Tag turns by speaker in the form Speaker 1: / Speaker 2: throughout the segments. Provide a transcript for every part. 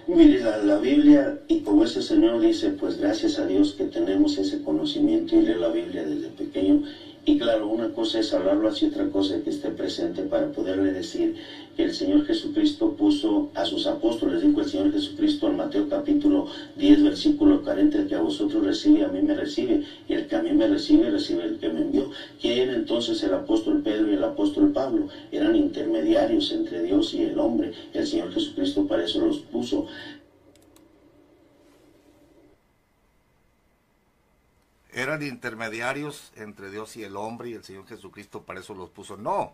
Speaker 1: Mire, la Biblia, y como ese señor dice, pues gracias a Dios que tenemos ese conocimiento y lee la Biblia desde pequeño. Y claro, una cosa es hablarlo así, otra cosa es que esté presente para poderle decir que el Señor Jesucristo puso a sus apóstoles, dijo el Señor Jesucristo en Mateo capítulo 10, versículo 40, el que a vosotros recibe, a mí me recibe, y el que a mí me recibe, recibe el que me envió. ¿Quién era entonces el apóstol Pedro y el apóstol Pablo? Eran intermediarios entre Dios y el hombre. El Señor Jesucristo para eso los puso.
Speaker 2: Eran intermediarios entre Dios y el hombre, y el Señor Jesucristo para eso los puso. No,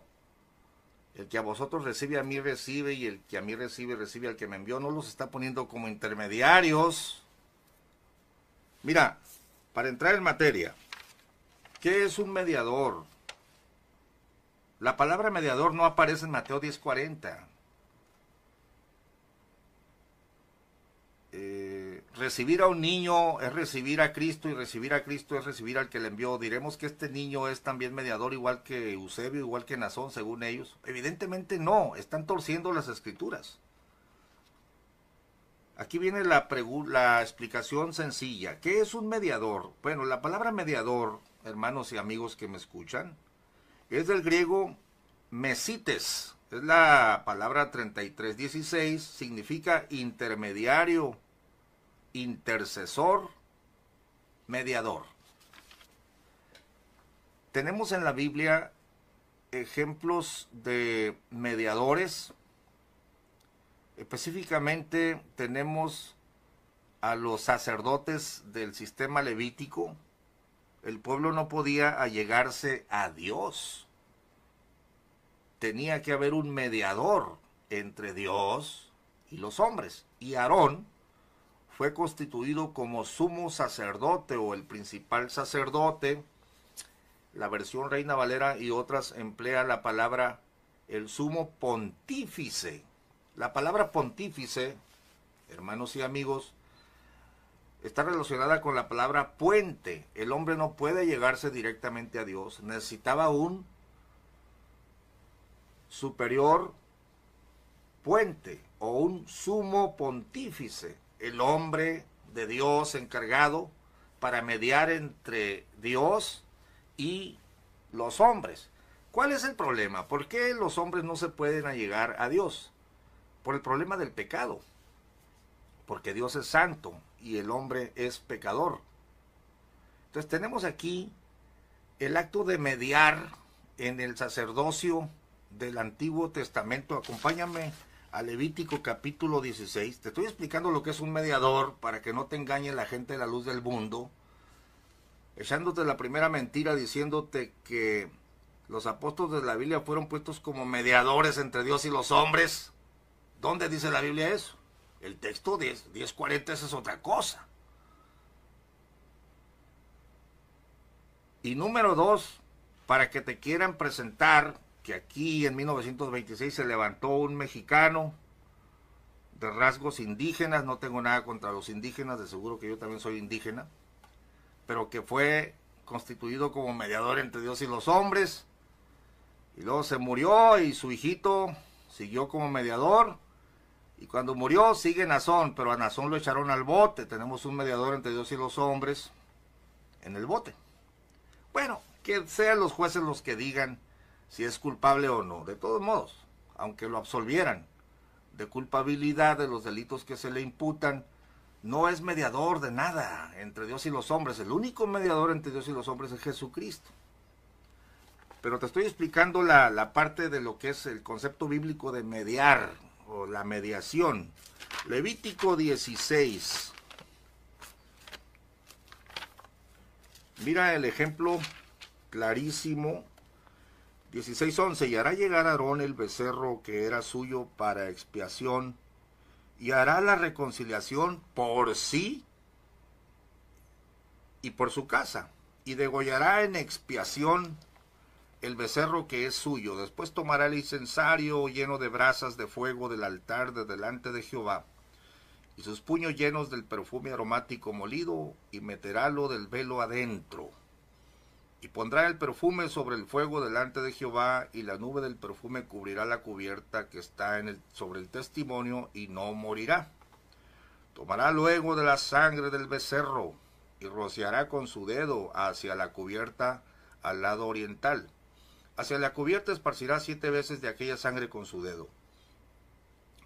Speaker 2: el que a vosotros recibe, a mí recibe, y el que a mí recibe, recibe al que me envió. No los está poniendo como intermediarios. Mira, para entrar en materia, ¿qué es un mediador? La palabra mediador no aparece en Mateo 10:40. Recibir a un niño es recibir a Cristo, y recibir a Cristo es recibir al que le envió. Diremos que este niño es también mediador, igual que Eusebio, igual que Nazón, según ellos. Evidentemente no, están torciendo las escrituras. Aquí viene la explicación sencilla. ¿Qué es un mediador? Bueno, la palabra mediador, hermanos y amigos que me escuchan, es del griego mesites. Es la palabra 33:16, significa intermediario, intercesor, mediador. Tenemos en la Biblia ejemplos de mediadores. Específicamente tenemos a los sacerdotes del sistema levítico. El pueblo no podía allegarse a Dios. Tenía que haber un mediador entre Dios y los hombres. Y Aarón fue constituido como sumo sacerdote o el principal sacerdote. La versión Reina Valera y otras emplea la palabra el sumo pontífice. La palabra pontífice, hermanos y amigos, está relacionada con la palabra puente. El hombre no puede llegarse directamente a Dios. Necesitaba un superior puente o un sumo pontífice, el hombre de Dios encargado para mediar entre Dios y los hombres. ¿Cuál es el problema? ¿Por qué los hombres no se pueden allegar a Dios? Por el problema del pecado. Porque Dios es santo y el hombre es pecador. Entonces tenemos aquí el acto de mediar en el sacerdocio del Antiguo Testamento. Acompáñame a Levítico capítulo 16. Te estoy explicando lo que es un mediador para que no te engañe la gente de la luz del mundo, echándote la primera mentira diciéndote que los apóstoles de la Biblia fueron puestos como mediadores entre Dios y los hombres. ¿Dónde dice la Biblia eso? El texto 10:40, esa es otra cosa. Y número 2, para que te quieran presentar que aquí en 1926 se levantó un mexicano de rasgos indígenas. No tengo nada contra los indígenas, de seguro que yo también soy indígena, pero que fue constituido como mediador entre Dios y los hombres, y luego se murió y su hijito siguió como mediador, y cuando murió sigue Nazón, pero a Nazón lo echaron al bote. Tenemos un mediador entre Dios y los hombres en el bote. Bueno, que sean los jueces los que digan si es culpable o no. De todos modos, aunque lo absolvieran de culpabilidad de los delitos que se le imputan, no es mediador de nada entre Dios y los hombres. El único mediador entre Dios y los hombres es Jesucristo. Pero te estoy explicando la parte de lo que es el concepto bíblico de mediar o la mediación. Levítico 16. Mira el ejemplo clarísimo. 16:11, y hará llegar a Aarón el becerro que era suyo para expiación, y hará la reconciliación por sí y por su casa, y degollará en expiación el becerro que es suyo. Después tomará el incensario lleno de brasas de fuego del altar de delante de Jehová, y sus puños llenos del perfume aromático molido, y meterálo del velo adentro. Y pondrá el perfume sobre el fuego delante de Jehová, y la nube del perfume cubrirá la cubierta que está sobre el testimonio, y no morirá. Tomará luego de la sangre del becerro y rociará con su dedo hacia la cubierta al lado oriental. Hacia la cubierta esparcirá 7 veces de aquella sangre con su dedo.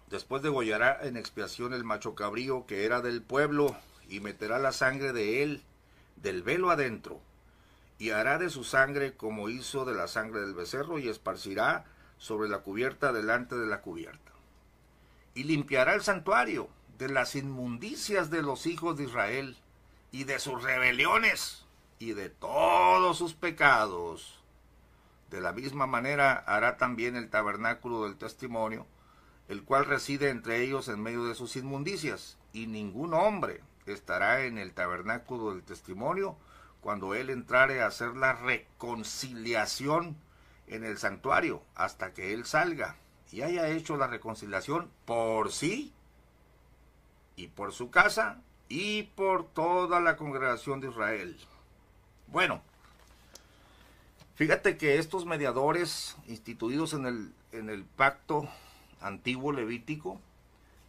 Speaker 2: Después degollará en expiación el macho cabrío que era del pueblo y meterá la sangre de él del velo adentro y hará de su sangre como hizo de la sangre del becerro y esparcirá sobre la cubierta delante de la cubierta. Y limpiará el santuario de las inmundicias de los hijos de Israel y de sus rebeliones y de todos sus pecados. De la misma manera hará también el tabernáculo del testimonio, el cual reside entre ellos en medio de sus inmundicias, y ningún hombre estará en el tabernáculo del testimonio cuando él entrare a hacer la reconciliación en el santuario, hasta que él salga y haya hecho la reconciliación por sí y por su casa y por toda la congregación de Israel. Bueno, fíjate que estos mediadores instituidos en el pacto antiguo levítico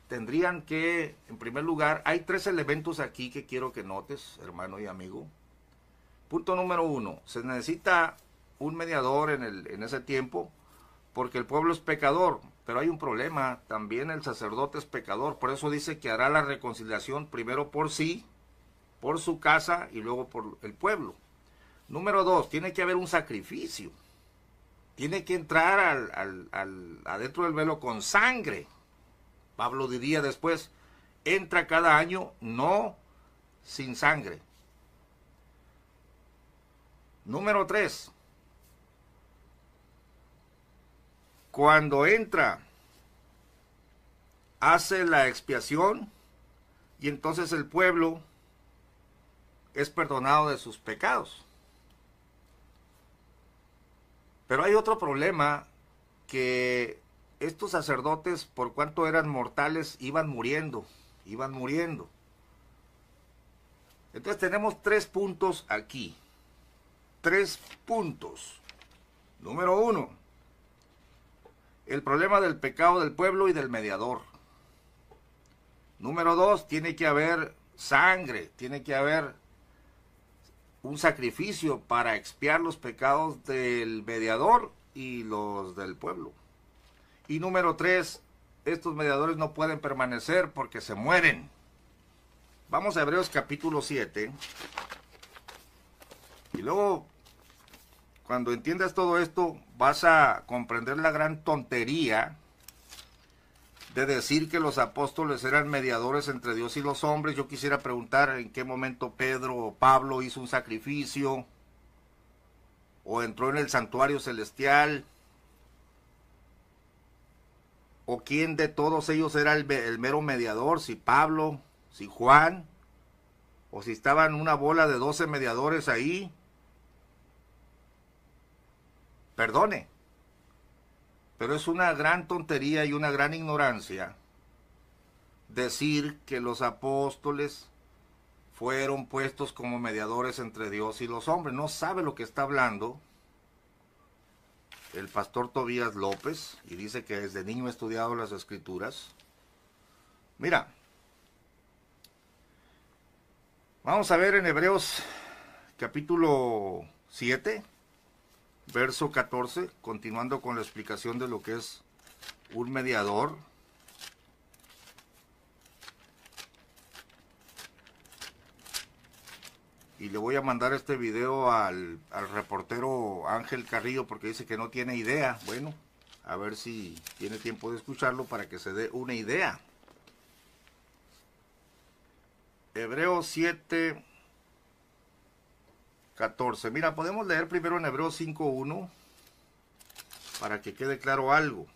Speaker 2: tendrían que, en primer lugar, hay 3 elementos aquí que quiero que notes, hermano y amigo. Punto número 1, se necesita un mediador en ese tiempo porque el pueblo es pecador, pero hay un problema, también el sacerdote es pecador, por eso dice que hará la reconciliación primero por sí, por su casa y luego por el pueblo. Número 2, tiene que haber un sacrificio, tiene que entrar adentro del velo con sangre. Pablo diría después, entra cada año, no sin sangre. Número 3, cuando entra, hace la expiación y entonces el pueblo es perdonado de sus pecados. Pero hay otro problema, que estos sacerdotes, por cuanto eran mortales, iban muriendo. Entonces tenemos 3 puntos aquí. 3 puntos. Número 1, el problema del pecado del pueblo y del mediador. Número 2, tiene que haber sangre, tiene que haber un sacrificio para expiar los pecados del mediador y los del pueblo. Y número 3, estos mediadores no pueden permanecer porque se mueren. Vamos a Hebreos capítulo 7. Y luego, cuando entiendas todo esto, vas a comprender la gran tontería de decir que los apóstoles eran mediadores entre Dios y los hombres. Yo quisiera preguntar en qué momento Pedro o Pablo hizo un sacrificio o entró en el santuario celestial, o quién de todos ellos era el mero mediador, si Pablo, si Juan, o si estaban una bola de 12 mediadores ahí. Perdone, pero es una gran tontería y una gran ignorancia decir que los apóstoles fueron puestos como mediadores entre Dios y los hombres. No sabe lo que está hablando el pastor Tobías López, y dice que desde niño ha estudiado las Escrituras. Mira, vamos a ver en Hebreos capítulo 7, verso 14, continuando con la explicación de lo que es un mediador. Y le voy a mandar este video al reportero Ángel Carrillo porque dice que no tiene idea. Bueno, a ver si tiene tiempo de escucharlo para que se dé una idea. Hebreos 7, 14. Mira, podemos leer primero en Hebreos 5:1 para que quede claro algo.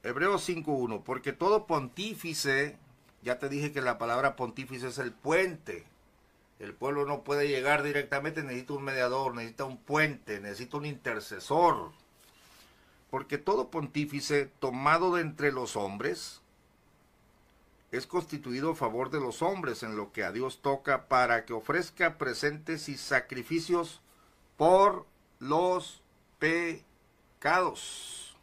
Speaker 2: Hebreos 5:1. Porque todo pontífice, ya te dije que la palabra pontífice es el puente. El pueblo no puede llegar directamente, necesita un mediador, necesita un puente, necesita un intercesor. Porque todo pontífice tomado de entre los hombres es constituido a favor de los hombres en lo que a Dios toca, para que ofrezca presentes y sacrificios por los pecados.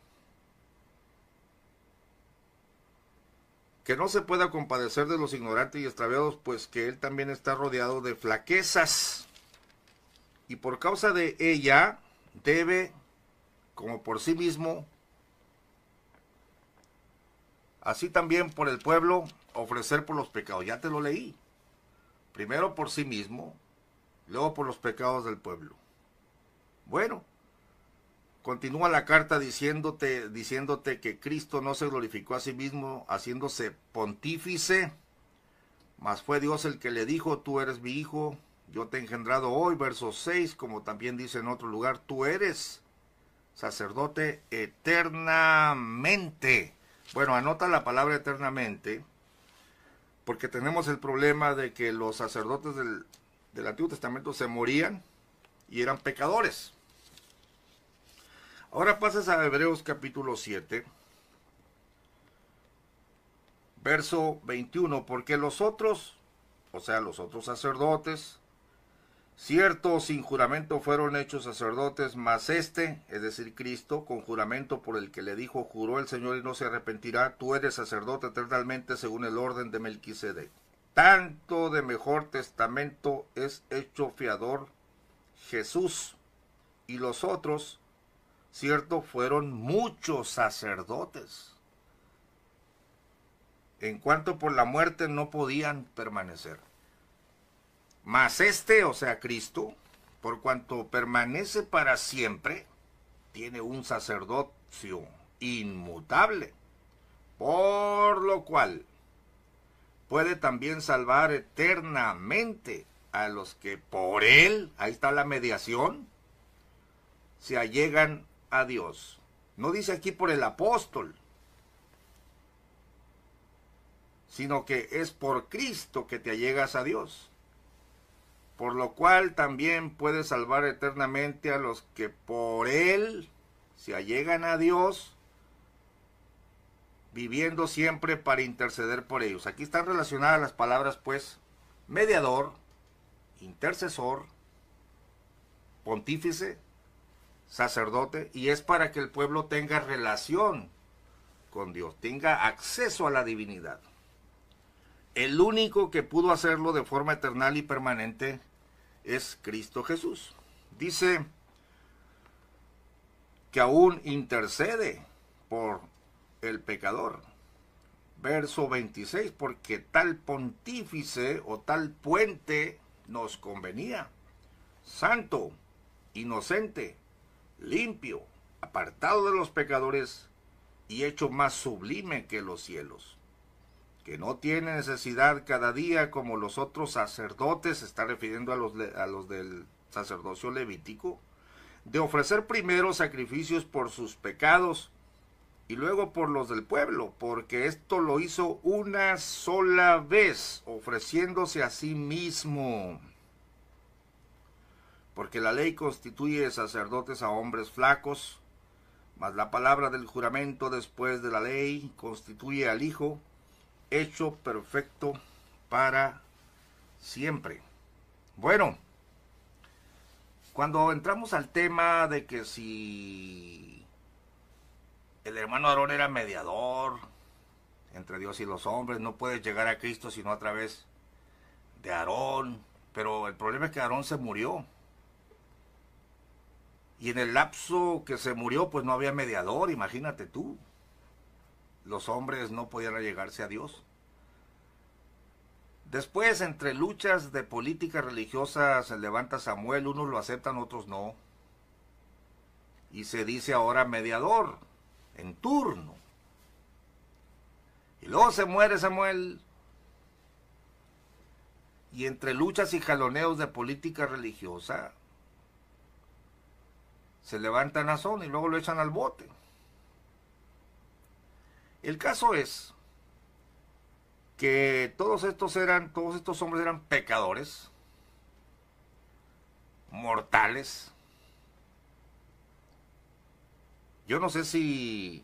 Speaker 2: que no se pueda compadecer de los ignorantes y extraviados, pues que él también está rodeado de flaquezas, y por causa de ella debe, como por sí mismo, así también por el pueblo, ofrecer por los pecados. Ya te lo leí. Primero por sí mismo, luego por los pecados del pueblo. Bueno, continúa la carta diciéndote que Cristo no se glorificó a sí mismo haciéndose pontífice, mas fue Dios el que le dijo: tú eres mi hijo, yo te he engendrado hoy. Verso 6, como también dice en otro lugar, tú eres sacerdote eternamente. Bueno, anota la palabra eternamente, porque tenemos el problema de que los sacerdotes del Antiguo Testamento se morían y eran pecadores. Ahora pasas a Hebreos capítulo 7, verso 21, porque los otros, o sea, los otros sacerdotes, cierto, sin juramento fueron hechos sacerdotes, mas este, es decir, Cristo, con juramento por el que le dijo, juró el Señor y no se arrepentirá, tú eres sacerdote eternamente según el orden de Melquisedec. Tanto de mejor testamento es hecho fiador Jesús, y los otros, cierto, fueron muchos sacerdotes, en cuanto por la muerte no podían permanecer. Mas este, o sea, Cristo, por cuanto permanece para siempre, tiene un sacerdocio inmutable, por lo cual puede también salvar eternamente a los que por él, ahí está la mediación, se allegan a Dios. No dice aquí por el apóstol, sino que es por Cristo que te allegas a Dios. Por lo cual también puede salvar eternamente a los que por él se allegan a Dios, viviendo siempre para interceder por ellos. Aquí están relacionadas las palabras, pues, mediador, intercesor, pontífice, sacerdote, y es para que el pueblo tenga relación con Dios, tenga acceso a la divinidad. El único que pudo hacerlo de forma eternal y permanente es Cristo Jesús. Dice que aún intercede por el pecador. Verso 26, porque tal pontífice o tal puente nos convenía, santo, inocente, limpio, apartado de los pecadores y hecho más sublime que los cielos, que no tiene necesidad cada día como los otros sacerdotes, se está refiriendo a los del sacerdocio levítico, de ofrecer primero sacrificios por sus pecados y luego por los del pueblo, porque esto lo hizo una sola vez, ofreciéndose a sí mismo. Porque la ley constituye sacerdotes a hombres flacos, mas la palabra del juramento después de la ley constituye al Hijo, hecho perfecto para siempre. Bueno, cuando entramos al tema de que si el hermano Aarón era mediador entre Dios y los hombres, no puedes llegar a Cristo sino a través de Aarón, pero el problema es que Aarón se murió. Y en el lapso que se murió, pues no había mediador, imagínate tú. Los hombres no podían allegarse a Dios. Después, entre luchas de política religiosa, se levanta Samuel, unos lo aceptan, otros no. Y se dice ahora mediador, en turno. Y luego se muere Samuel. Y entre luchas y jaloneos de política religiosa, se levanta Nazón y luego lo echan al bote. El caso es que todos estos hombres eran pecadores, mortales. Yo no sé si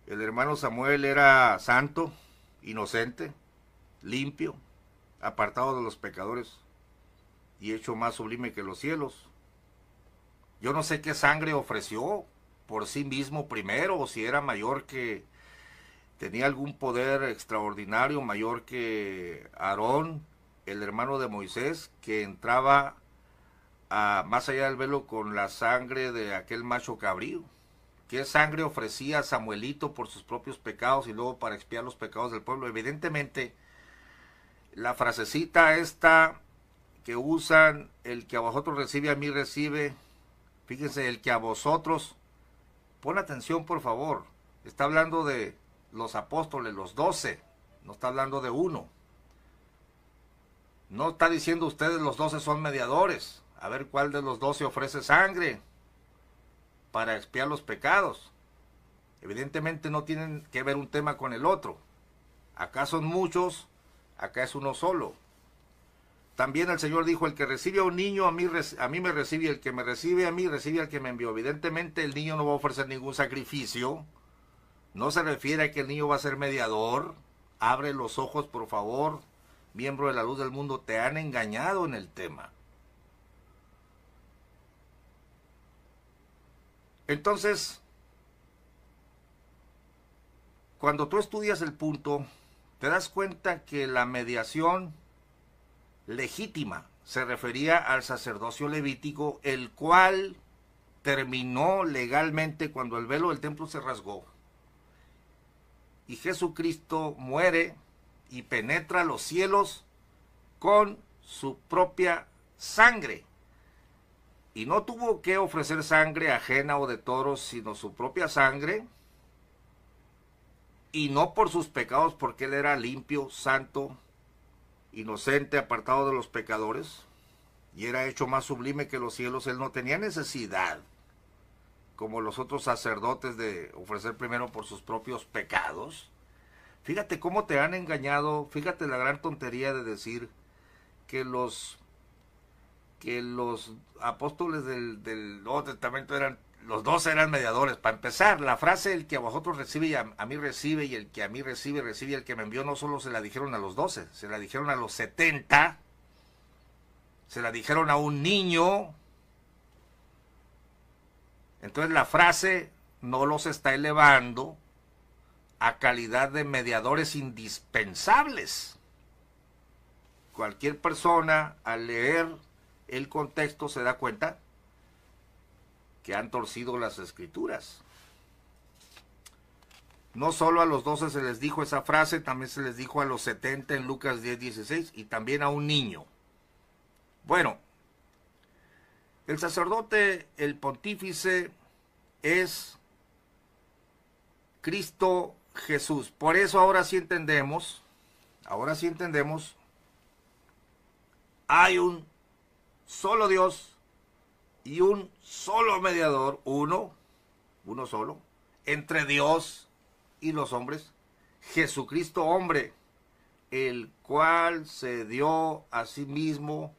Speaker 2: el hermano Samuel era santo, inocente, limpio, apartado de los pecadores y hecho más sublime que los cielos. Yo no sé qué sangre ofreció por sí mismo primero, o si era mayor que tenía algún poder extraordinario, mayor que Aarón, el hermano de Moisés, que entraba más allá del velo con la sangre de aquel macho cabrío. ¿Qué sangre ofrecía Samuelito por sus propios pecados y luego para expiar los pecados del pueblo? Evidentemente, la frasecita esta que usan, el que a vosotros recibe, a mí recibe, fíjense, el que a vosotros, pon atención por favor, está hablando de los apóstoles, los 12, no está hablando de uno. No está diciendo ustedes los 12 son mediadores, a ver cuál de los 12 ofrece sangre para expiar los pecados. Evidentemente no tienen que ver un tema con el otro. Acá son muchos, acá es uno solo. También el Señor dijo, el que recibe a un niño, a mí me recibe, y el que me recibe a mí, recibe al que me envió. Evidentemente el niño no va a ofrecer ningún sacrificio. No se refiere a que el niño va a ser mediador. Abre los ojos, por favor. Miembro de la luz del mundo, te han engañado en el tema. Entonces, cuando tú estudias el punto, te das cuenta que la mediación legítima se refería al sacerdocio levítico, el cual terminó legalmente cuando el velo del templo se rasgó y Jesucristo muere y penetra los cielos con su propia sangre. Y no tuvo que ofrecer sangre ajena o de toros, sino su propia sangre, y no por sus pecados, porque él era limpio, santo, inocente, apartado de los pecadores, y era hecho más sublime que los cielos. Él no tenía necesidad, como los otros sacerdotes, de ofrecer primero por sus propios pecados. Fíjate cómo te han engañado, fíjate la gran tontería de decir que los apóstoles del Nuevo Testamento eran, los 12 eran mediadores. Para empezar, la frase el que a vosotros recibe y a mí recibe, y el que a mí recibe, recibe y el que me envió, no solo se la dijeron a los 12, se la dijeron a los 70, se la dijeron a un niño. Entonces la frase no los está elevando a calidad de mediadores indispensables. Cualquier persona al leer el contexto se da cuenta que han torcido las escrituras. No solo a los 12 se les dijo esa frase, también se les dijo a los 70 en Lucas 10:16 y también a un niño. Bueno, el sacerdote, el pontífice, es Cristo Jesús. Por eso ahora sí entendemos, hay un solo Dios y un solo mediador, uno solo, entre Dios y los hombres, Jesucristo hombre, el cual se dio a sí mismo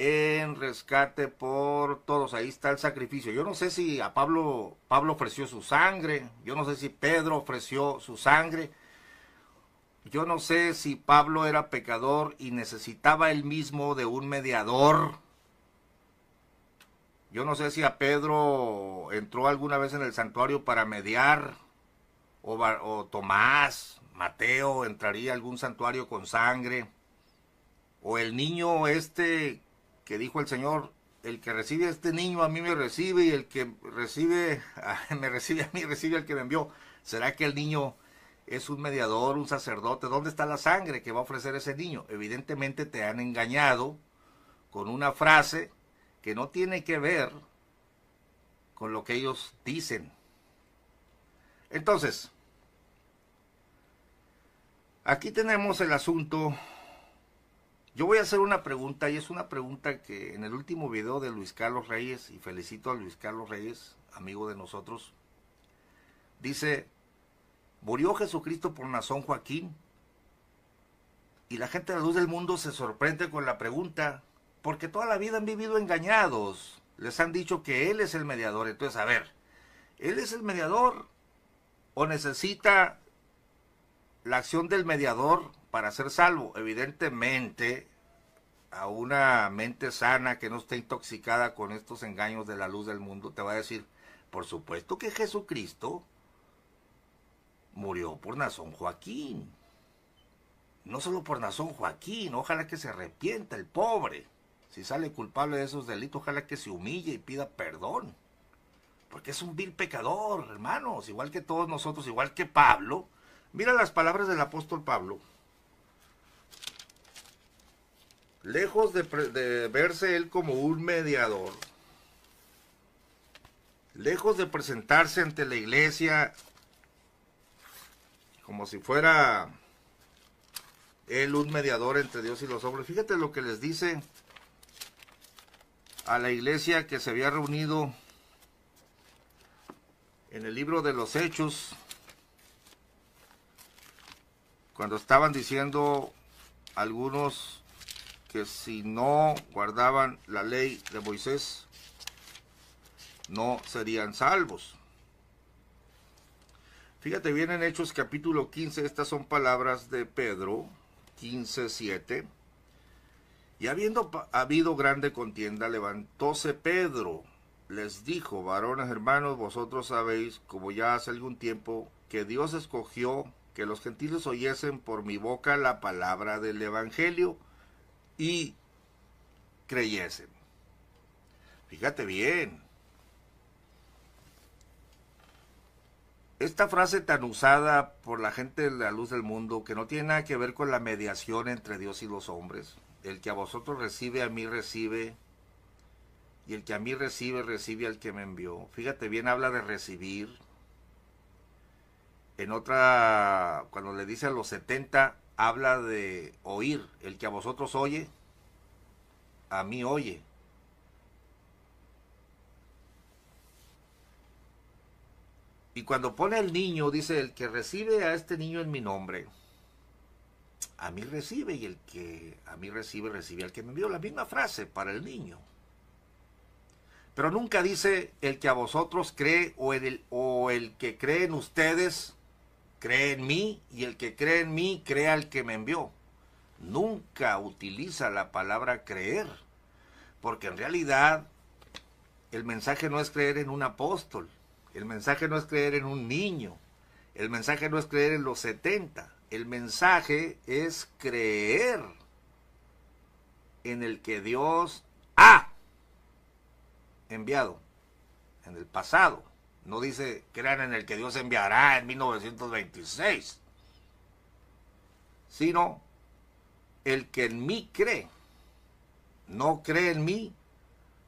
Speaker 2: en rescate por todos. Ahí está el sacrificio. Yo no sé si a Pablo ofreció su sangre, yo no sé si Pedro ofreció su sangre, yo no sé si Pablo era pecador y necesitaba él mismo de un mediador. Yo no sé si a Pedro entró alguna vez en el santuario para mediar, o Tomás, Mateo, entraría a algún santuario con sangre, o el niño este que dijo el Señor, el que recibe a este niño a mí me recibe, y el que recibe me recibe a mí, recibe al que me envió. ¿Será que el niño es un mediador, un sacerdote? ¿Dónde está la sangre que va a ofrecer ese niño? Evidentemente te han engañado con una frase que no tiene que ver con lo que ellos dicen. Entonces, aquí tenemos el asunto. Yo voy a hacer una pregunta, y es una pregunta que en el último video de Luis Carlos Reyes, y felicito a Luis Carlos Reyes, amigo de nosotros, dice: ¿murió Jesucristo por Nazón Joaquín? Y la gente de la luz del mundo se sorprende con la pregunta, porque toda la vida han vivido engañados. Les han dicho que Él es el mediador. Entonces, a ver, ¿Él es el mediador o necesita la acción del mediador para ser salvo? Evidentemente, a una mente sana que no esté intoxicada con estos engaños de la luz del mundo te va a decir, por supuesto que Jesucristo murió por Nazón Joaquín. No solo por Nazón Joaquín, ojalá que se arrepienta el pobre. Si sale culpable de esos delitos, ojalá que se humille y pida perdón. Porque es un vil pecador, hermanos, igual que todos nosotros, igual que Pablo. Mira las palabras del apóstol Pablo. Lejos de verse él como un mediador, lejos de presentarse ante la iglesia como si fuera él un mediador entre Dios y los hombres, fíjate lo que les dice a la iglesia que se había reunido en el libro de los Hechos, cuando estaban diciendo algunos que si no guardaban la ley de Moisés, no serían salvos. Fíjate bien en Hechos capítulo 15, estas son palabras de Pedro, 15:7. Y habiendo habido grande contienda, levantóse Pedro, les dijo: varones hermanos, vosotros sabéis, como ya hace algún tiempo, que Dios escogió que los gentiles oyesen por mi boca la palabra del evangelio, y creyesen. Fíjate bien. Esta frase tan usada por la gente de la luz del mundo, que no tiene nada que ver con la mediación entre Dios y los hombres. El que a vosotros recibe, a mí recibe. Y el que a mí recibe, recibe al que me envió. Fíjate bien, habla de recibir. En otra, cuando le dice a los 70, habla de oír. El que a vosotros oye, a mí oye. Y cuando pone el niño, dice: el que recibe a este niño en mi nombre, a mí recibe, y el que a mí recibe, recibe al que me envió. La misma frase para el niño. Pero nunca dice: el que a vosotros cree, o el que cree en ustedes, cree en mí, y el que cree en mí, cree al que me envió. Nunca utiliza la palabra creer, porque en realidad el mensaje no es creer en un apóstol, el mensaje no es creer en un niño, el mensaje no es creer en los 70, el mensaje es creer en el que Dios ha enviado en el pasado. No dice crean en el que Dios enviará en 1926, sino el que en mí cree. No cree en mí,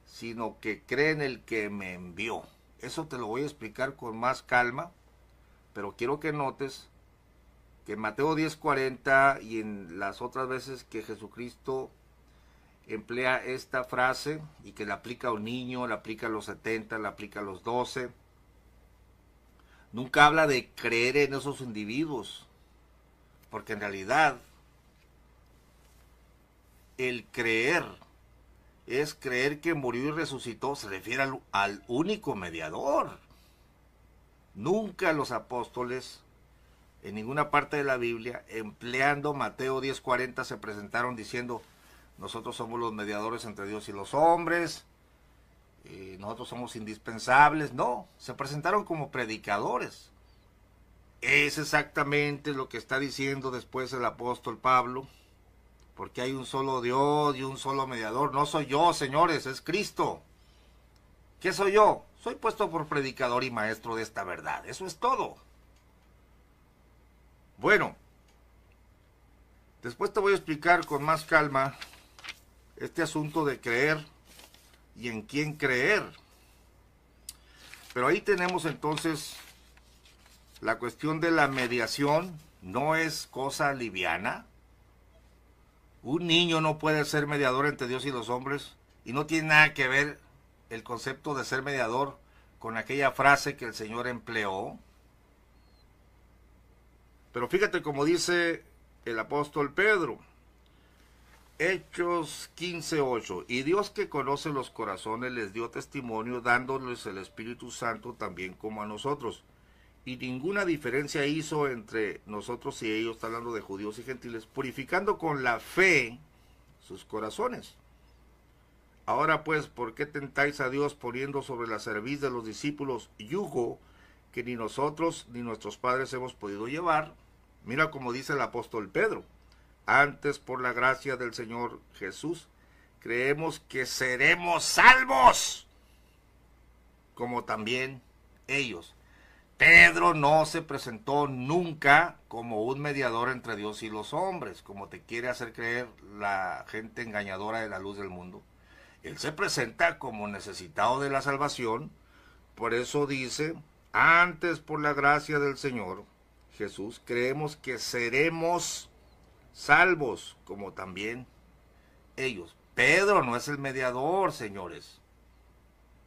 Speaker 2: sino que cree en el que me envió. Eso te lo voy a explicar con más calma, pero quiero que notes que en Mateo 10:40 y en las otras veces que Jesucristo emplea esta frase y que la aplica a un niño, la aplica a los 70, la aplica a los 12, nunca habla de creer en esos individuos, porque en realidad el creer es creer que murió y resucitó, se refiere al único mediador. Nunca los apóstoles, en ninguna parte de la Biblia, empleando Mateo 10:40, se presentaron diciendo: nosotros somos los mediadores entre Dios y los hombres, nosotros somos indispensables. No, se presentaron como predicadores. Es exactamente lo que está diciendo después el apóstol Pablo, porque hay un solo Dios y un solo mediador. No soy yo, señores, es Cristo. ¿Qué soy yo? Soy puesto por predicador y maestro de esta verdad. Eso es todo. Bueno, después te voy a explicar con más calma este asunto de creer y en quién creer. Pero ahí tenemos entonces la cuestión de la mediación. No es cosa liviana. Un niño no puede ser mediador entre Dios y los hombres, y no tiene nada que ver el concepto de ser mediador con aquella frase que el Señor empleó. Pero fíjate como dice el apóstol Pedro, Hechos 15:8, y Dios que conoce los corazones les dio testimonio dándoles el Espíritu Santo también como a nosotros, y ninguna diferencia hizo entre nosotros y ellos, está hablando de judíos y gentiles, purificando con la fe sus corazones. Ahora pues, ¿por qué tentáis a Dios poniendo sobre la cerviz de los discípulos yugo que ni nosotros ni nuestros padres hemos podido llevar. Mira como dice el apóstol Pedro: antes, por la gracia del Señor Jesús, creemos que seremos salvos, como también ellos. Pedro no se presentó nunca como un mediador entre Dios y los hombres, como te quiere hacer creer la gente engañadora de la luz del mundo. Él se presenta como necesitado de la salvación. Por eso dice: antes, por la gracia del Señor Jesús, creemos que seremos salvos, como también ellos. Pedro no es el mediador, señores.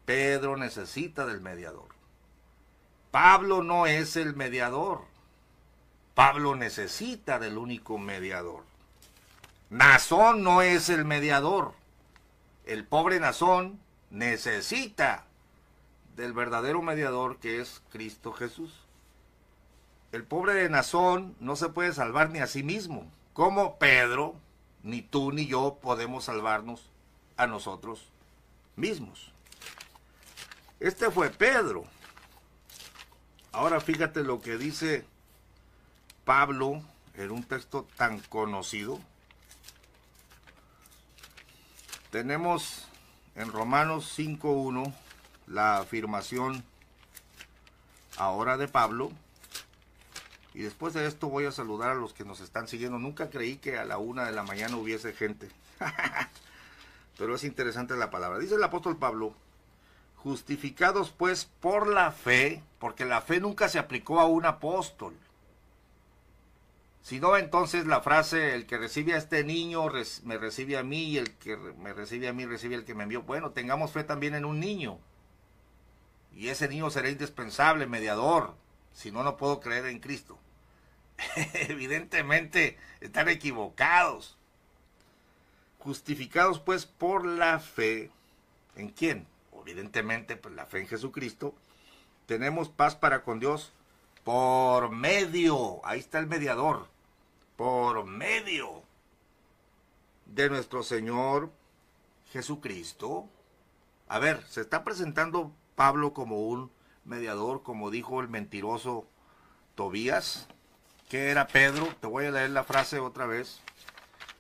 Speaker 2: Pedro necesita del mediador. Pablo no es el mediador. Pablo necesita del único mediador. Nazón no es el mediador. El pobre Nazón necesita del verdadero mediador, que es Cristo Jesús. El pobre de Nazón no se puede salvar ni a sí mismo. Como Pedro, ni tú ni yo podemos salvarnos a nosotros mismos. Este fue Pedro. Ahora fíjate lo que dice Pablo en un texto tan conocido. Tenemos en Romanos 5:1 la afirmación ahora de Pablo. Y después de esto voy a saludar a los que nos están siguiendo. Nunca creí que a la 1 de la mañana hubiese gente. Pero es interesante la palabra. Dice el apóstol Pablo: justificados pues por la fe, porque la fe nunca se aplicó a un apóstol. Si no, entonces la frase, el que recibe a este niño me recibe a mí, y el que me recibe a mí recibe al que me envió. Bueno, tengamos fe también en un niño. Y ese niño será indispensable, mediador. Si no, no puedo creer en Cristo. Evidentemente están equivocados. Justificados pues por la fe. ¿En quién? Evidentemente, pues la fe en Jesucristo. Tenemos paz para con Dios por medio, ahí está el mediador, por medio de nuestro Señor Jesucristo. A ver, se está presentando Pablo como un mediador, como dijo el mentiroso Tobías. ¿Qué era Pedro? Te voy a leer la frase otra vez.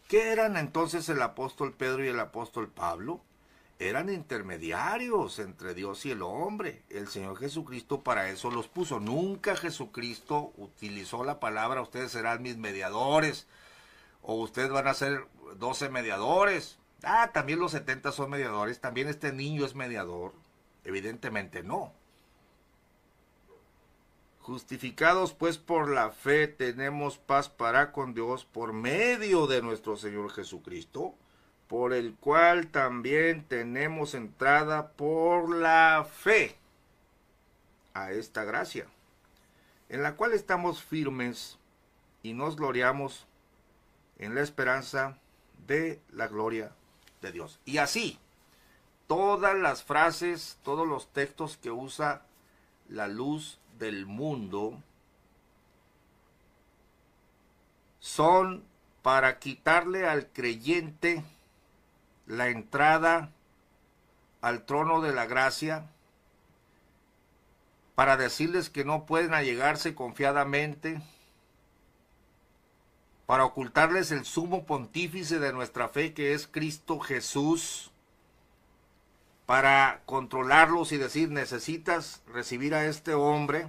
Speaker 2: ¿Qué eran entonces el apóstol Pedro y el apóstol Pablo? Eran intermediarios entre Dios y el hombre. El Señor Jesucristo para eso los puso. Nunca Jesucristo utilizó la palabra: ustedes serán mis mediadores, o ustedes van a ser 12 mediadores. También los 70 son mediadores, también este niño es mediador. Evidentemente no. Justificados pues por la fe, tenemos paz para con Dios por medio de nuestro Señor Jesucristo, por el cual también tenemos entrada por la fe a esta gracia, en la cual estamos firmes y nos gloriamos en la esperanza de la gloria de Dios. Y así, todas las frases, todos los textos que usa la luz del mundo son para quitarle al creyente la entrada al trono de la gracia, para decirles que no pueden allegarse confiadamente, para ocultarles el sumo pontífice de nuestra fe, que es Cristo Jesús, para controlarlos y decir: necesitas recibir a este hombre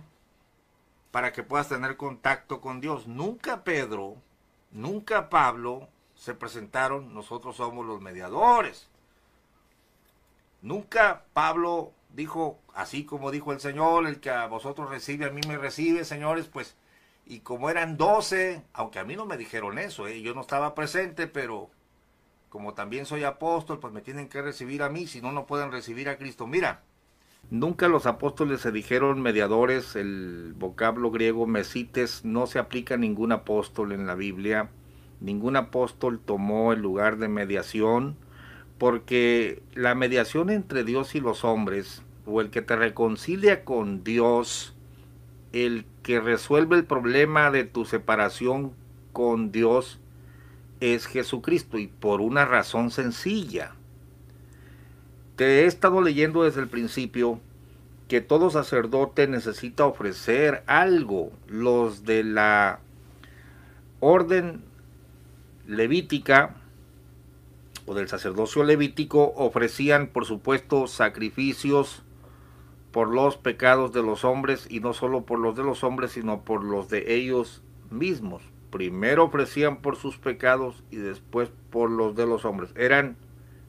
Speaker 2: para que puedas tener contacto con Dios. Nunca Pedro, nunca Pablo se presentaron: nosotros somos los mediadores. Nunca Pablo dijo, así como dijo el Señor: el que a vosotros recibe, a mí me recibe, señores. Pues, y como eran 12, aunque a mí no me dijeron eso, yo no estaba presente, pero como también soy apóstol, pues me tienen que recibir a mí, si no, no pueden recibir a Cristo. Mira, nunca los apóstoles se dijeron mediadores. El vocablo griego mesites no se aplica a ningún apóstol en la Biblia. Ningún apóstol tomó el lugar de mediación, porque la mediación entre Dios y los hombres, o el que te reconcilia con Dios, el que resuelve el problema de tu separación con Dios, es Jesucristo, y por una razón sencilla. Te he estado leyendo desde el principio que todo sacerdote necesita ofrecer algo. Los de la orden levítica o del sacerdocio levítico ofrecían, por supuesto, sacrificios por los pecados de los hombres, y no solo por los de los hombres, sino por los de ellos mismos. Primero ofrecían por sus pecados y después por los de los hombres. Eran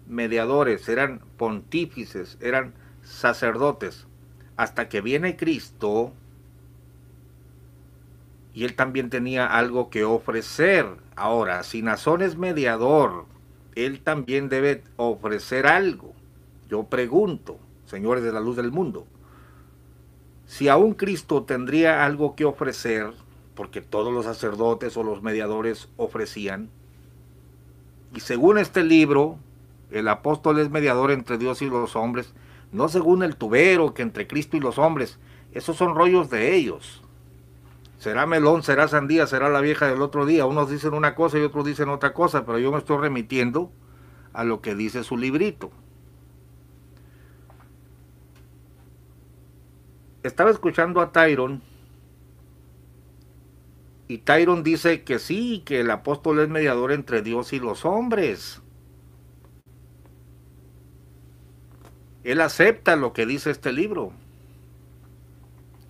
Speaker 2: mediadores, eran pontífices, eran sacerdotes, hasta que viene Cristo y él también tenía algo que ofrecer. Ahora, si Nazón es mediador, él también debe ofrecer algo. Yo pregunto, señores de la luz del mundo, si aún Cristo tendría algo que ofrecer, porque todos los sacerdotes o los mediadores ofrecían, y según este libro, el apóstol es mediador entre Dios y los hombres, no según el tubero, que entre Cristo y los hombres. Esos son rollos de ellos. Será melón, será sandía, será la vieja del otro día. Unos dicen una cosa y otros dicen otra cosa, pero yo me estoy remitiendo a lo que dice su librito. Estaba escuchando a Tyron, y Tyron dice que sí, que el apóstol es mediador entre Dios y los hombres. Él acepta lo que dice este libro.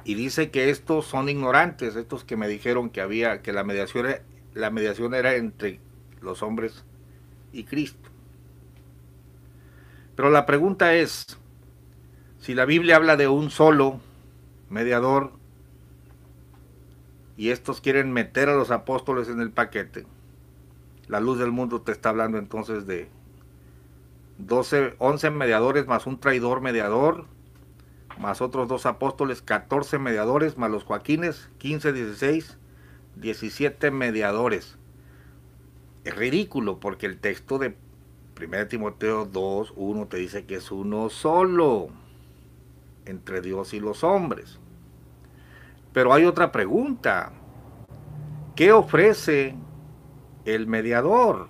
Speaker 2: Y dice que estos son ignorantes, estos que me dijeron que la mediación era entre los hombres y Cristo. Pero la pregunta es, si la Biblia habla de un solo mediador y estos quieren meter a los apóstoles en el paquete, la luz del mundo te está hablando entonces de 11 mediadores más un traidor mediador, más otros 2 apóstoles, 14 mediadores, más los Joaquines, 15, 16, 17 mediadores. Es ridículo porque el texto de 1 Timoteo 2, 1 te dice que es uno solo entre Dios y los hombres. Pero hay otra pregunta. ¿Qué ofrece el mediador?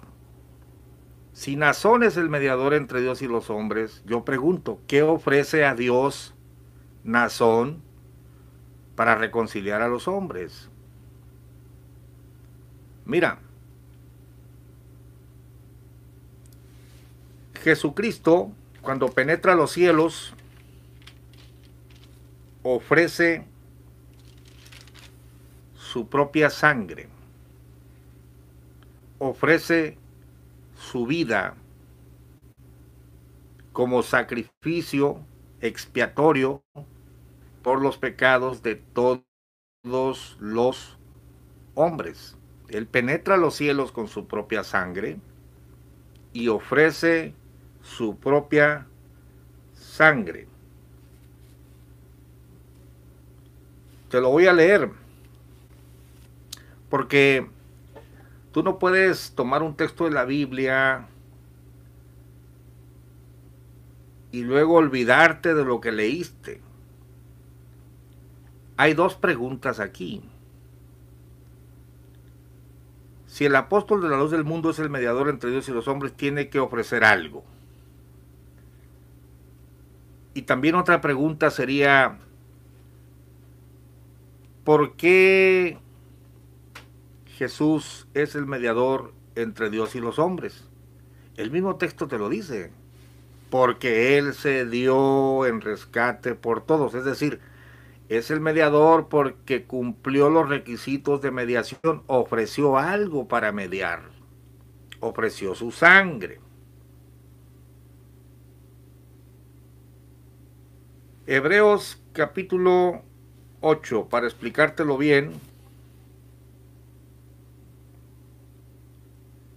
Speaker 2: Si Nazón es el mediador entre Dios y los hombres, yo pregunto, ¿qué ofrece a Dios Nazón para reconciliar a los hombres? Mira, Jesucristo, cuando penetra los cielos, ofrece su propia sangre, ofrece su vida como sacrificio expiatorio por los pecados de todos los hombres. Él penetra los cielos con su propia sangre y ofrece su propia sangre. Te lo voy a leer, porque tú no puedes tomar un texto de la Biblia y luego olvidarte de lo que leíste. Hay 2 preguntas aquí. Si el apóstol de la luz del mundo es el mediador entre Dios y los hombres, tiene que ofrecer algo. Y también otra pregunta sería, ¿por qué Jesús es el mediador entre Dios y los hombres? El mismo texto te lo dice. Porque Él se dio en rescate por todos. Es decir, es el mediador porque cumplió los requisitos de mediación. Ofreció algo para mediar. Ofreció su sangre. Hebreos capítulo 8, para explicártelo bien.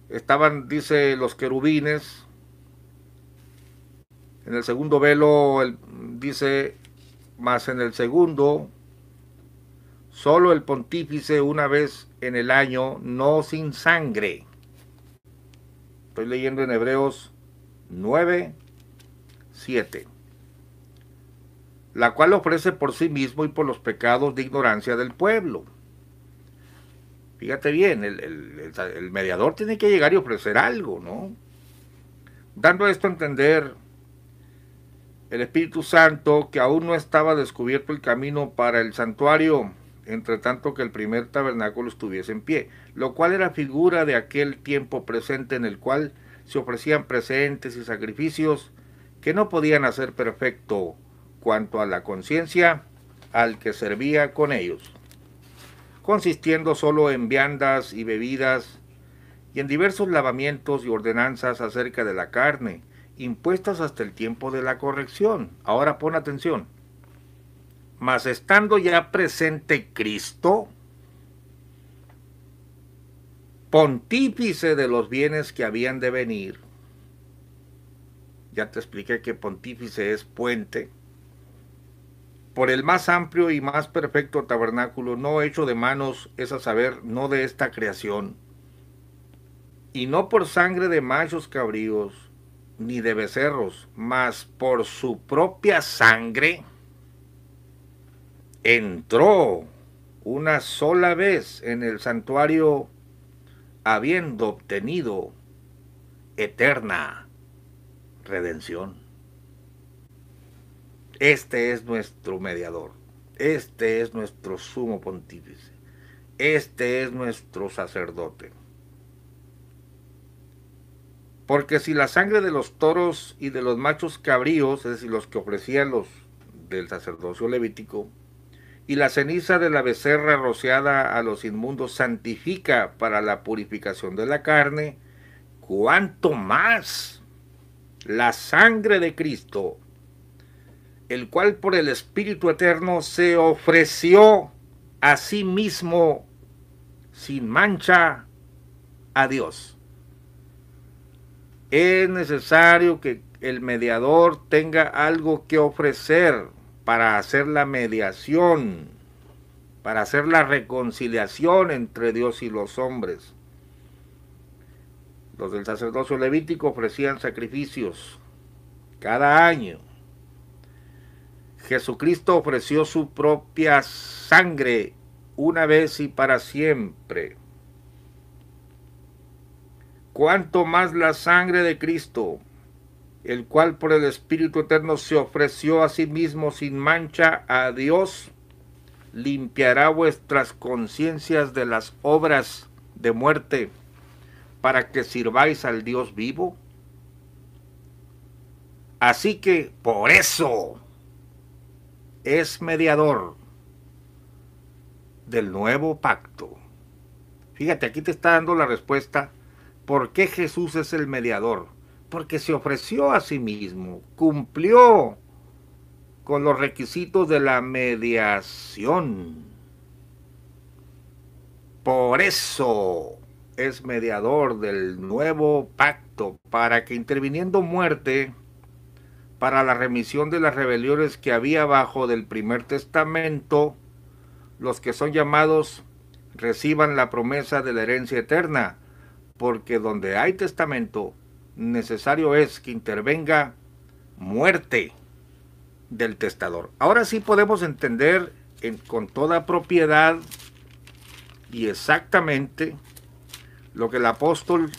Speaker 2: Estaban, dice, los querubines. En el segundo velo dice, más en el segundo, solo el pontífice una vez en el año, no sin sangre. Estoy leyendo en Hebreos 9, 7. La cual ofrece por sí mismo y por los pecados de ignorancia del pueblo. Fíjate bien, el mediador tiene que llegar y ofrecer algo, ¿no? Dando esto a entender, el Espíritu Santo, que aún no estaba descubierto el camino para el santuario, entre tanto que el primer tabernáculo estuviese en pie, lo cual era figura de aquel tiempo presente en el cual se ofrecían presentes y sacrificios que no podían hacer perfecto cuanto a la conciencia al que servía con ellos, consistiendo solo en viandas y bebidas y en diversos lavamientos y ordenanzas acerca de la carne, impuestas hasta el tiempo de la corrección. Ahora pon atención. Mas estando ya presente Cristo, pontífice de los bienes que habían de venir, ya te expliqué que pontífice es puente, por el más amplio y más perfecto tabernáculo, no hecho de manos, es a saber, no de esta creación, y no por sangre de machos cabríos, ni de becerros, mas por su propia sangre, entró una sola vez en el santuario, habiendo obtenido eterna redención. Este es nuestro mediador, este es nuestro sumo pontífice, este es nuestro sacerdote. Porque si la sangre de los toros y de los machos cabríos, es decir, los que ofrecían los del sacerdocio levítico, y la ceniza de la becerra rociada a los inmundos santifica para la purificación de la carne, cuánto más la sangre de Cristo, el cual por el Espíritu Eterno se ofreció a sí mismo sin mancha a Dios. Es necesario que el mediador tenga algo que ofrecer para hacer la mediación, para hacer la reconciliación entre Dios y los hombres. Los del sacerdocio levítico ofrecían sacrificios cada año. Jesucristo ofreció su propia sangre una vez y para siempre. Cuanto más la sangre de Cristo, el cual por el Espíritu Eterno se ofreció a sí mismo sin mancha a Dios, limpiará vuestras conciencias de las obras de muerte, para que sirváis al Dios vivo. Así que por eso es mediador del nuevo pacto. Fíjate, aquí te está dando la respuesta. ¿Por qué Jesús es el mediador? Porque se ofreció a sí mismo, cumplió con los requisitos de la mediación. Por eso es mediador del nuevo pacto, para que interviniendo muerte para la remisión de las rebeliones que había bajo del primer testamento, los que son llamados reciban la promesa de la herencia eterna, porque donde hay testamento, necesario es que intervenga muerte del testador. Ahora sí podemos entender con toda propiedad y exactamente lo que el apóstol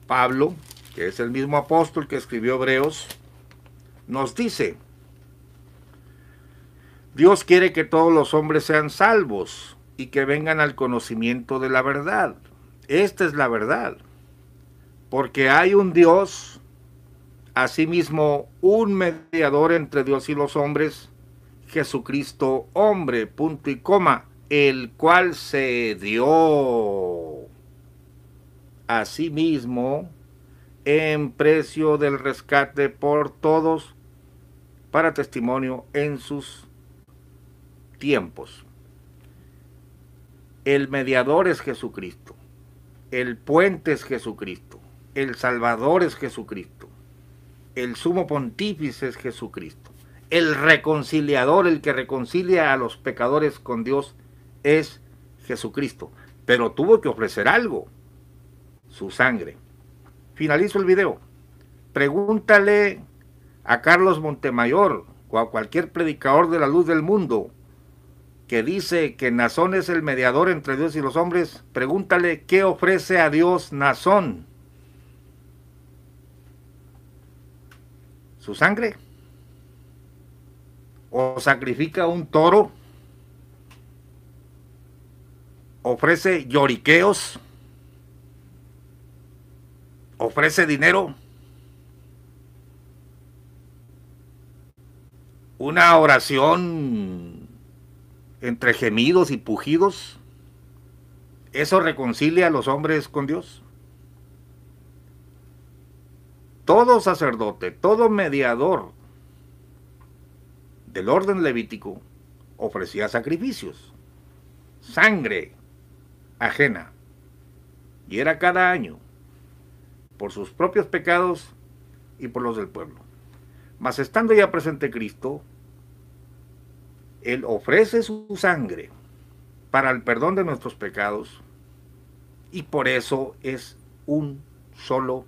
Speaker 2: Pablo, que es el mismo apóstol que escribió Hebreos, nos dice. Dios quiere que todos los hombres sean salvos y que vengan al conocimiento de la verdad. Esta es la verdad, porque hay un Dios, asimismo un mediador entre Dios y los hombres, Jesucristo hombre, punto y coma, el cual se dio a sí mismo en precio del rescate por todos, para testimonio en sus tiempos. El mediador es Jesucristo. El puente es Jesucristo, el Salvador es Jesucristo, el sumo pontífice es Jesucristo, el reconciliador, el que reconcilia a los pecadores con Dios es Jesucristo, pero tuvo que ofrecer algo, su sangre. Finalizo el video. Pregúntale a Carlos Montemayor o a cualquier predicador de la luz del mundo que dice que Nazón es el mediador entre Dios y los hombres, pregúntale qué ofrece a Dios Nazón. ¿Su sangre? o sacrifica un toro, ofrece lloriqueos, ofrece dinero, una oración entre gemidos y pujidos, ¿eso reconcilia a los hombres con Dios? Todo sacerdote, todo mediador del orden levítico ofrecía sacrificios, sangre ajena, y era cada año, por sus propios pecados y por los del pueblo. Mas estando ya presente Cristo, Él ofrece su sangre para el perdón de nuestros pecados, y por eso es un solo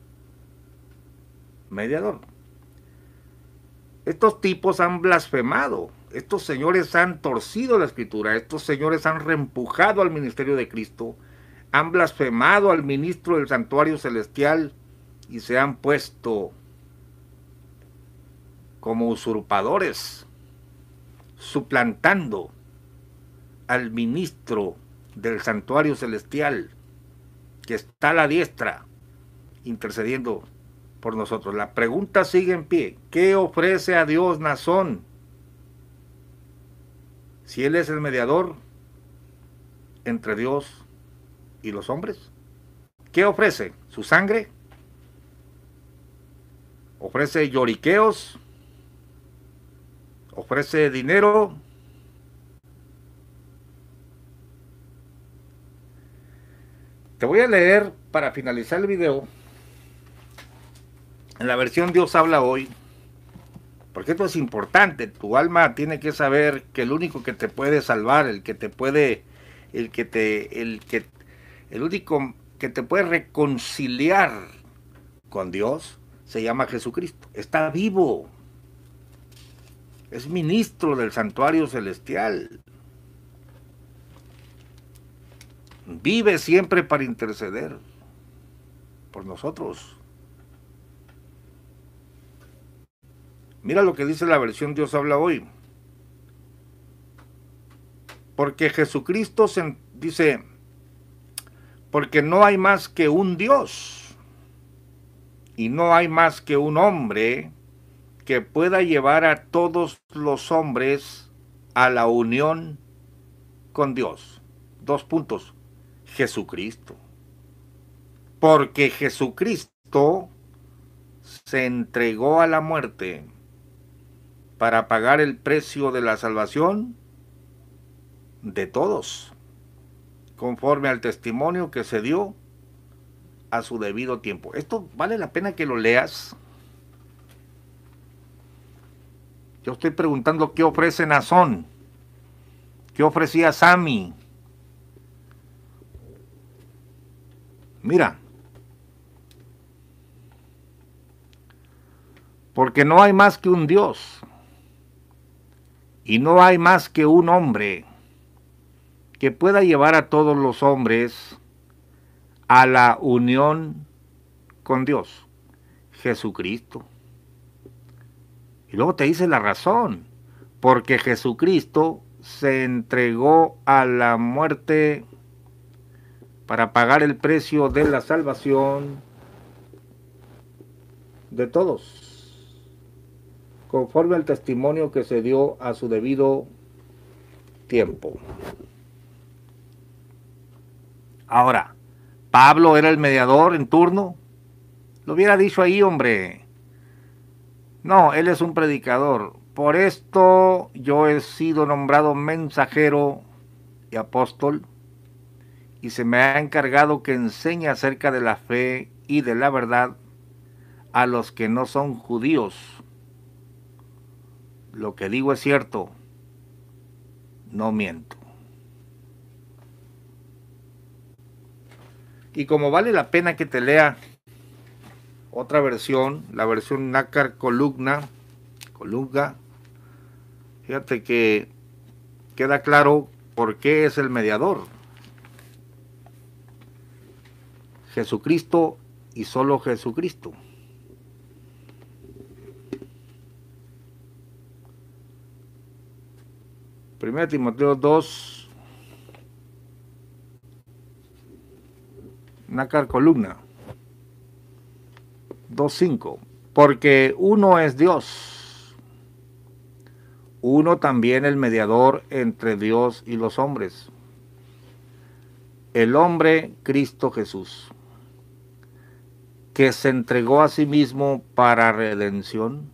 Speaker 2: mediador. Estos tipos han blasfemado, estos señores han torcido la escritura, estos señores han reempujado al ministerio de Cristo, han blasfemado al ministro del santuario celestial y se han puesto como usurpadores, suplantando al ministro del santuario celestial que está a la diestra intercediendo por nosotros. La pregunta sigue en pie: ¿qué ofrece a Dios Nazón? Si Él es el mediador entre Dios y los hombres, ¿qué ofrece? ¿Su sangre? ¿Ofrece lloriqueos? ¿Ofrece dinero? Te voy a leer para finalizar el video en la versión Dios habla hoy, porque esto es importante. Tu alma tiene que saber que el único que te puede salvar, el único que te puede reconciliar con Dios, se llama Jesucristo. Está vivo. Es ministro del santuario celestial. Vive siempre para interceder por nosotros. Mira lo que dice la versión Dios habla hoy. Porque Jesucristo dice, porque no hay más que un Dios y no hay más que un hombre que pueda llevar a todos los hombres a la unión con Dios. 2 puntos. Jesucristo. Porque Jesucristo se entregó a la muerte para pagar el precio de la salvación de todos, conforme al testimonio que se dio a su debido tiempo. Esto vale la pena que lo leas. Yo estoy preguntando qué ofrece Nazón, qué ofrecía Sami. Mira, porque no hay más que un Dios y no hay más que un hombre que pueda llevar a todos los hombres a la unión con Dios, Jesucristo. Y luego te dice la razón, porque Jesucristo se entregó a la muerte para pagar el precio de la salvación de todos, conforme al testimonio que se dio a su debido tiempo. Ahora, ¿Pablo era el mediador en turno? Lo hubiera dicho ahí, hombre. No, él es un predicador. Por esto yo he sido nombrado mensajero y apóstol, y se me ha encargado que enseñe acerca de la fe y de la verdad a los que no son judíos. Lo que digo es cierto, no miento. Y como vale la pena que te lea otra versión, la versión Nácar Colunga, fíjate que queda claro por qué es el mediador. Jesucristo y solo Jesucristo. 1 Timoteo 2, una columna, 2:5. Porque uno es Dios, uno también el mediador entre Dios y los hombres, el hombre Cristo Jesús, que se entregó a sí mismo para redención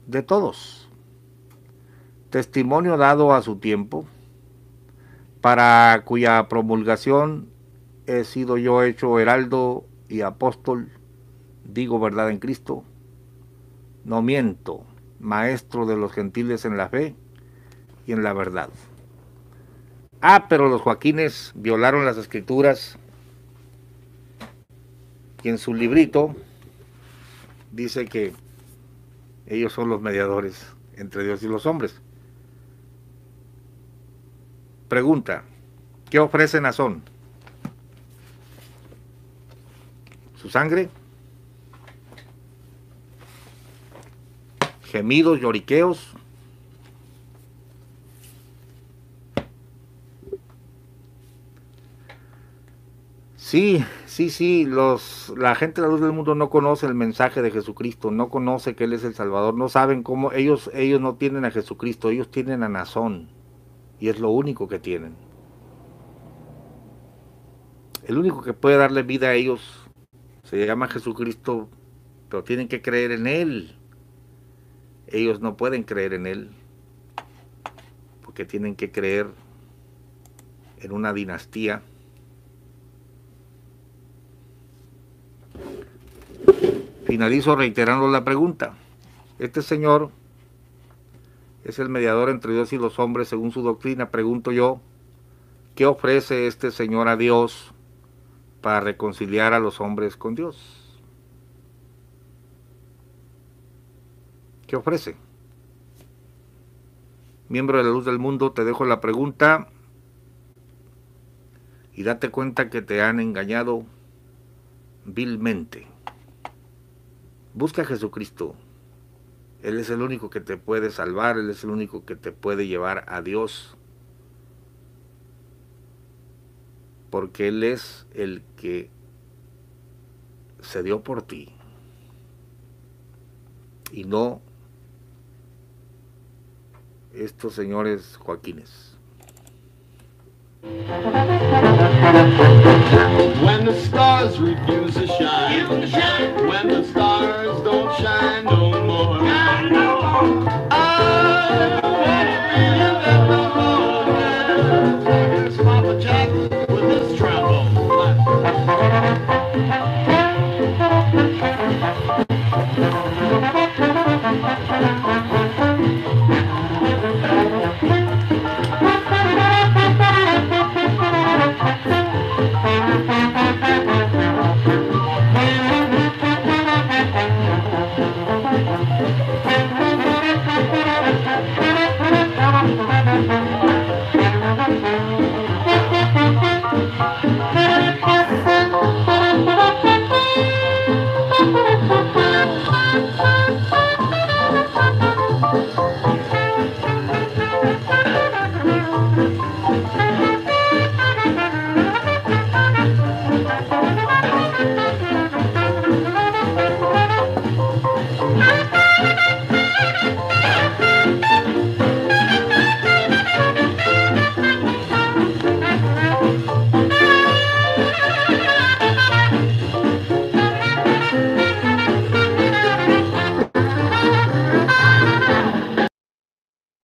Speaker 2: de todos, testimonio dado a su tiempo, para cuya promulgación he sido yo hecho heraldo y apóstol, digo verdad en Cristo, no miento, maestro de los gentiles en la fe y en la verdad. Pero los Joaquines violaron las escrituras y en su librito dice que ellos son los mediadores entre Dios y los hombres. Pregunta, ¿qué ofrece Nazón? ¿Su sangre? ¿Gemidos, lloriqueos? Sí, la gente de la luz del mundo no conoce el mensaje de Jesucristo, no conoce que Él es el Salvador, no saben cómo, ellos no tienen a Jesucristo, ellos tienen a Nazón, y es lo único que tienen. El único que puede darle vida a ellos se llama Jesucristo, pero tienen que creer en Él. Ellos no pueden creer en Él, porque tienen que creer en una dinastía. Finalizo reiterando la pregunta. Este señor es el mediador entre Dios y los hombres según su doctrina. Pregunto yo, ¿qué ofrece este señor a Dios para reconciliar a los hombres con Dios? ¿Qué ofrece? Miembro de la luz del mundo, te dejo la pregunta y date cuenta que te han engañado vilmente. Busca a Jesucristo. Él es el único que te puede salvar, Él es el único que te puede llevar a Dios. Porque Él es el que se dio por ti. Y no estos señores Joaquines.
Speaker 3: When the stars refuse to shine, when the stars